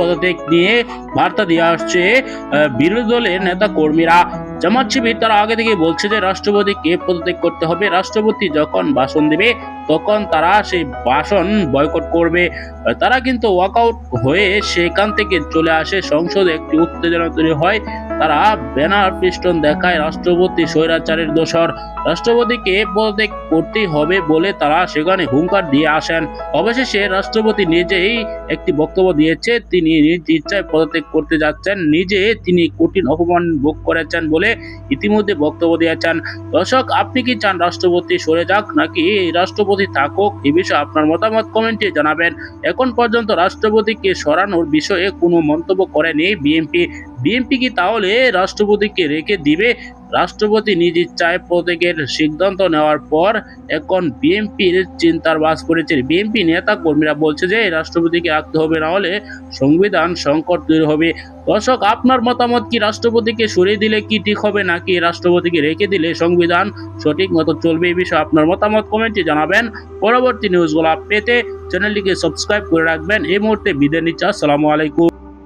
পদত্যাগ নিয়ে বার্তা দিয়ে আসছে বিরোধী দলের নেতা কর্মীরা। জামাত শিবির তারা আগে থেকে বলছে যে রাষ্ট্রপতিকে পদত্যাগ করতে হবে, রাষ্ট্রপতি যখন ভাষণ দেবে তখন তারা সেই ভাষণ বয়কট করবে। তারা কিন্তু ওয়াকআউট হয়ে সেখান থেকে চলে আসে। সংসদে একটি উত্তেজনা তৈরি হয়। তারা ব্যানার পিস্টন দেখায় রাষ্ট্রপতি স্বৈরাচারের দোসর, রাষ্ট্রপতিকে পদত্যাগ করতেই হবে বলে তারা সেখানে হুঙ্কার দিয়ে আসেন। অবশেষে রাষ্ট্রপতি নিজেই একটি বক্তব্য দিয়েছে, তিনি নিজ ইচ্ছায় পদত্যাগ করতে যাচ্ছেন, নিজে তিনি কঠিন অপমান ভোগ করেছেন বলে ইতিমধ্যে বক্তব্য দিয়েছেন। দর্শক, আপনি কি চান রাষ্ট্রপতি সরে যাক নাকি রাষ্ট্রপতি থাকুক? এই বিষয়ে আপনার মতামত কমেন্টে জানাবেন। এখন পর্যন্ত রাষ্ট্রপতিকে সরানোর বিষয়ে কোনো মন্তব্য করেনি বিএনপি। বিএনপি কি তাহলে রাষ্ট্রপতিকে রেখে দিবে? রাষ্ট্রপতি নিজ ইচ্ছায় পদত্যাগের সিদ্ধান্ত নেওয়ার পর এখন বিএনপির চিন্তার বাজ পড়েছে। বিএনপি নেতা কর্মীরা বলছে যে রাষ্ট্রপতিকে রাখতে হবে, না হলে সংবিধান সংকট তৈরি হবে। দর্শক, আপনার মতামত কি? রাষ্ট্রপতিকে সরিয়ে দিলে কি ঠিক হবে নাকি রাষ্ট্রপতিকে রেখে দিলে সংবিধান সঠিক মতো চলবে? এই বিষয়ে আপনার মতামত কমেন্টে জানাবেন। পরবর্তী নিউজগুলো পেতে চ্যানেলটিকে সাবস্ক্রাইব করে রাখবেন। এই মুহূর্তে বিদায় নিচ্ছি। আসসালামু আলাইকুম।